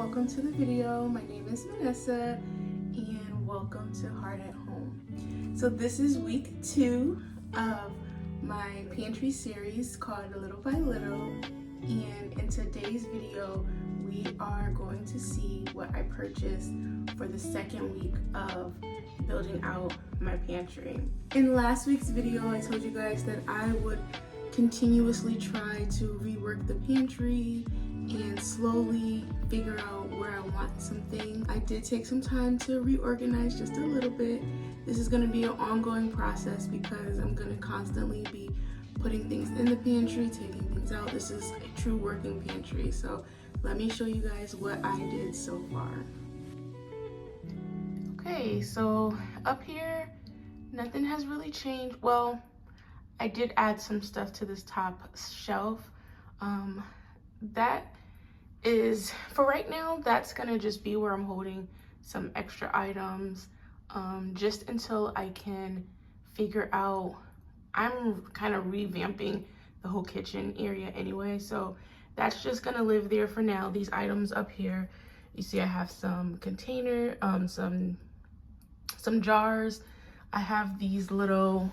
welcome to the video. My name is Vanessa and welcome to Heart at Home. So this is week 2 of my pantry series called Little by Little, and in today's video we are going to see what I purchased for the second week of building out my pantry. In last week's video I told you guys that I would continuously try to rework the pantry and slowly figure out where I want something. I did take some time to reorganize just a little bit. This is going to be an ongoing process because I'm going to constantly be putting things in the pantry, taking things out. This is a true working pantry, so let me show you guys what I did so far. Okay, so up here nothing has really changed. Well, I did add some stuff to this top shelf. That is, for right now, that's gonna just be where I'm holding some extra items, just until I can figure out. I'm kind of revamping the whole kitchen area anyway, so that's just gonna live there for now. These items up here, you see I have some container, some jars. I have these little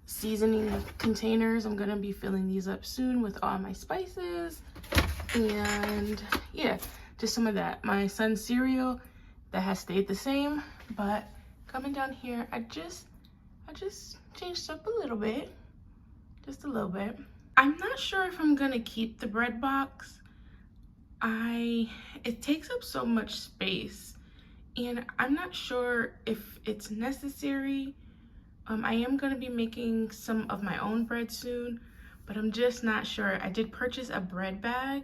seasoning containers. I'm gonna be filling these up soon with all my spices, and yeah, just some of that. My son's cereal, that has stayed the same, but coming down here, I just changed up a little bit, just a little bit. I'm not sure if I'm gonna keep the bread box. It takes up so much space and I'm not sure if it's necessary. I am going to be making some of my own bread soon, but I'm just not sure. I did purchase a bread bag,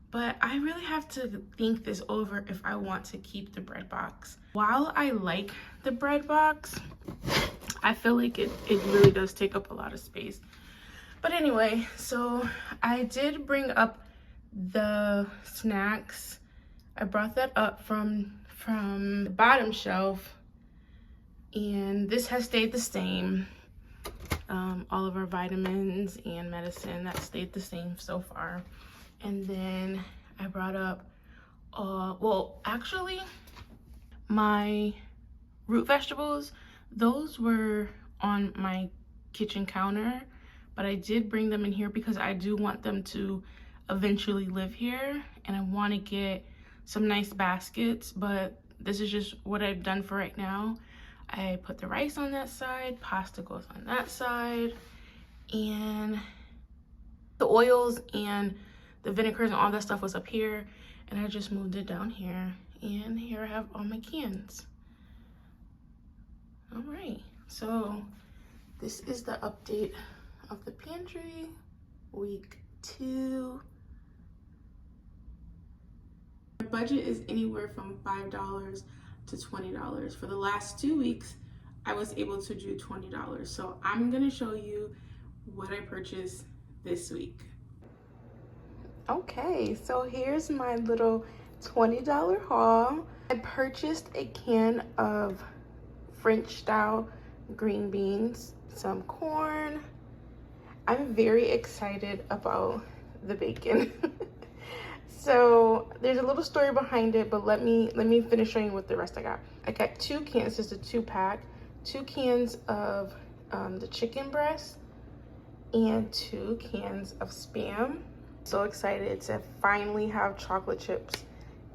but I really have to think this over if I want to keep the bread box. While I like the bread box, I feel like it really does take up a lot of space. But anyway, so I did bring up the snacks. I brought that up from the bottom shelf, and this has stayed the same. All of our vitamins and medicine, that stayed the same so far. And then I brought up, well, actually, my root vegetables, those were on my kitchen counter, but I did bring them in here because I do want them to eventually live here, and I want to get some nice baskets, but this is just what I've done for right now. I put the rice on that side, pasta goes on that side, and the oils and the vinegars and all that stuff was up here, and I just moved it down here, and here I have all my cans. All right, so this is the update of the pantry, week 2. My budget is anywhere from $5 to $20. For the last 2 weeks, I was able to do $20. So I'm gonna show you what I purchased this week. Okay, so here's my little $20 haul. I purchased a can of French style green beans, some corn. I'm very excited about the bacon. So there's a little story behind it, but let me finish showing you what the rest I got. I got 2 cans, just a 2-pack, 2 cans of the chicken breast, and 2 cans of Spam. So excited to finally have chocolate chips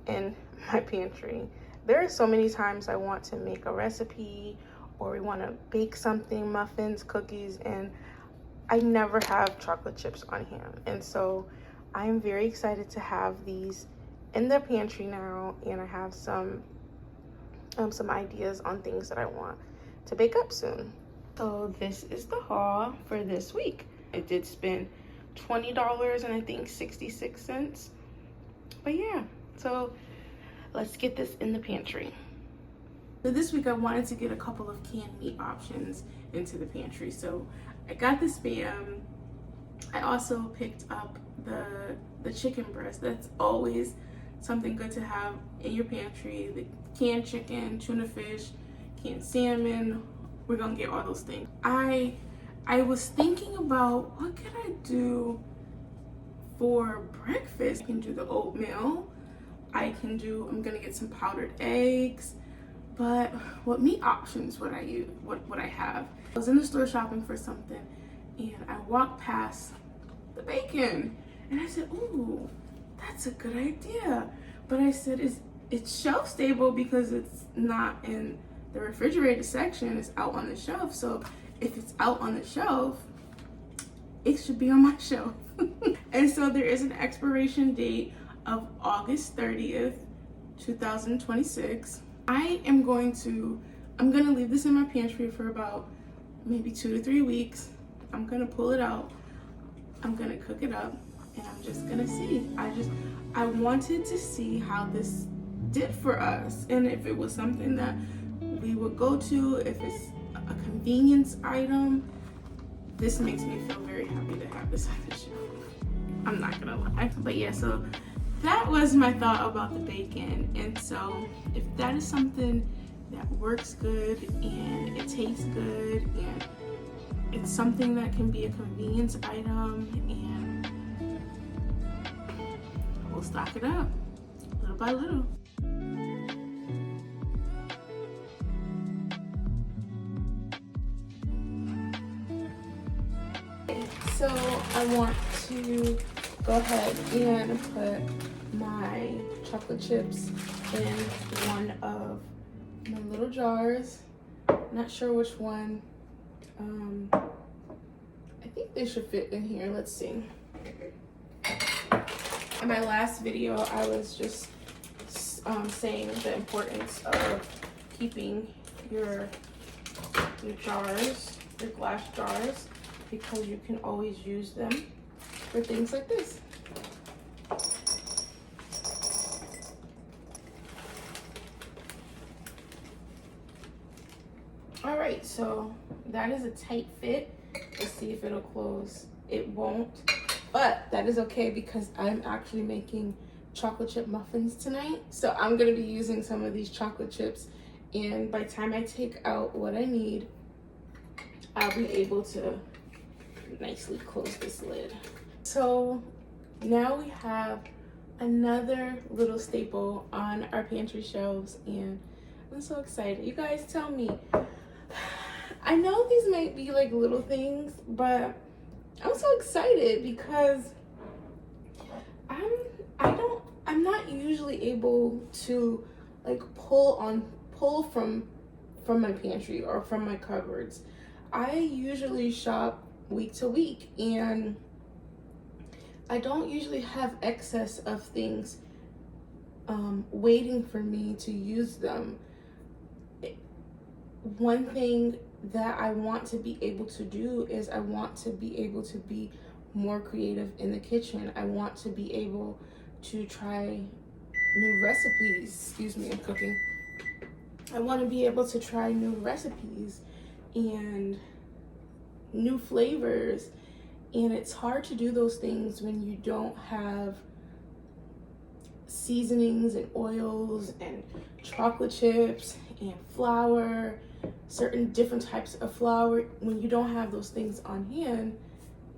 in my pantry. There are so many times I want to make a recipe, or we want to bake something, muffins, cookies, and I never have chocolate chips on hand. And so I'm very excited to have these in the pantry now, and I have some ideas on things that I want to bake up soon. So this is the haul for this week. I did spend $20 and I think 66 cents. But yeah, so let's get this in the pantry. So this week I wanted to get a couple of canned meat options into the pantry. So I got the Spam. I also picked up the chicken breast. That's always something good to have in your pantry. The canned chicken, tuna fish, canned salmon. We're gonna get all those things. I was thinking about what could I do for breakfast. I can do the oatmeal. I'm gonna get some powdered eggs. But what meat options would I use? What would I have? I was in the store shopping for something, and I walked past the bacon, and I said, "Ooh, that's a good idea." But I said, it's shelf stable because it's not in the refrigerated section. It's out on the shelf. So if it's out on the shelf, it should be on my shelf. And so there is an expiration date of August 30th, 2026. I'm gonna leave this in my pantry for about maybe 2 to 3 weeks. I'm gonna pull it out. I'm gonna cook it up, and I'm just gonna see. I wanted to see how this did for us, and if it was something that we would go to, if it's a convenience item. This makes me feel very happy to have this on the shelf. I'm not gonna lie. But yeah, so that was my thought about the bacon. And so if that is something that works good and it tastes good and it's something that can be a convenience item, and we'll stock it up little by little. So I want to go ahead and put my chocolate chips in one of my little jars. Not sure which one. I think they should fit in here. Let's see. In my last video, I was just saying the importance of keeping your jars, your glass jars, because you can always use them for things like this. All right, so that is a tight fit. Let's see if it'll close. It won't, but that is okay because I'm actually making chocolate chip muffins tonight. So I'm gonna be using some of these chocolate chips, and by the time I take out what I need, I'll be able to nicely close this lid. So now we have another little staple on our pantry shelves, and I'm so excited. You guys tell me. I know these might be like little things, but I'm so excited because I'm not usually able to like pull from my pantry or from my cupboards. I usually shop week to week, and I don't usually have excess of things waiting for me to use them. One thing that I want to be able to do is I want to be able to be more creative in the kitchen. I want to be able to try new recipes. Excuse me, I'm cooking. I want to be able to try new recipes and new flavors, and it's hard to do those things when you don't have seasonings and oils and chocolate chips and flour, certain different types of flour. When you don't have those things on hand,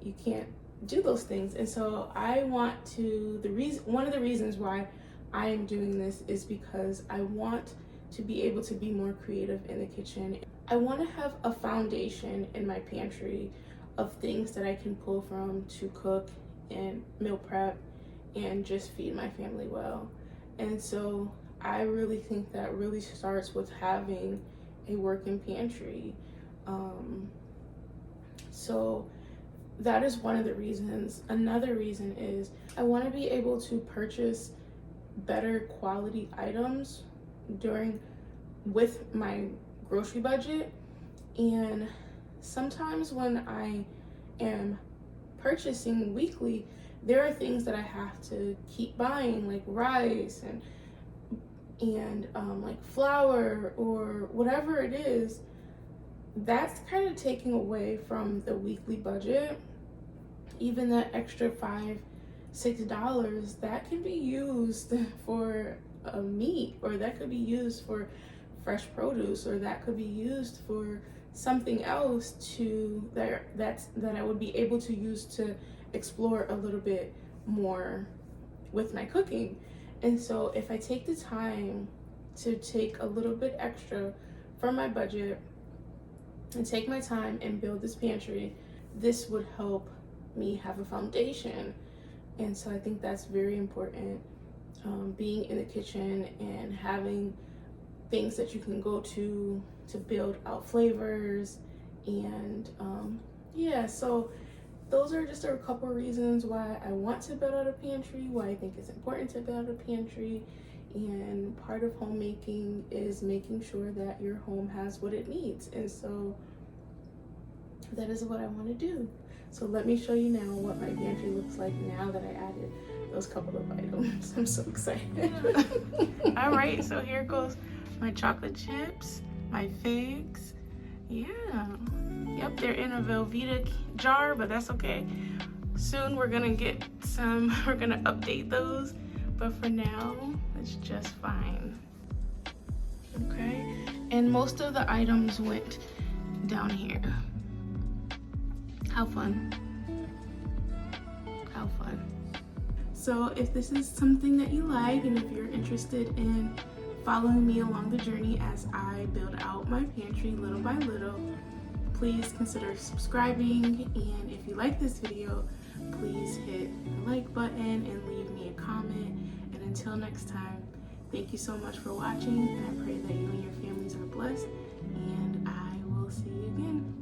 you can't do those things. And so I want to, one of the reasons why I am doing this is because I want to be able to be more creative in the kitchen. I want to have a foundation in my pantry of things that I can pull from to cook and meal prep and just feed my family well. And so I really think that really starts with having a working pantry. So that is one of the reasons. Another reason is I want to be able to purchase better quality items with my grocery budget. And sometimes when I am purchasing weekly, there are things that I have to keep buying, like rice and like flour or whatever it is. That's kind of taking away from the weekly budget. Even that extra $5-6 that can be used for a meat, or that could be used for fresh produce, or that could be used for something else that I would be able to use to explore a little bit more with my cooking. And so if I take the time to take a little bit extra from my budget and take my time and build this pantry, this would help me have a foundation. And so I think that's very important, being in the kitchen and having things that you can go to build out flavors. And yeah, so those are just a couple reasons why I want to build out a pantry, why I think it's important to build a pantry. And part of homemaking is making sure that your home has what it needs. And so that is what I want to do. So let me show you now what my pantry looks like now that I added those couple of items. I'm so excited. All right, so here goes my chocolate chips, my figs. Yeah. Yep, they're in a Velveeta jar, but that's okay. Soon we're gonna get some, we're gonna update those, but for now, it's just fine. Okay, and most of the items went down here. How fun. How fun. So if this is something that you like, and if you're interested in following me along the journey as I build out my pantry little by little, please consider subscribing. And if you like this video, please hit the like button and leave me a comment. And until next time, thank you so much for watching, and I pray that you and your families are blessed, and I will see you again.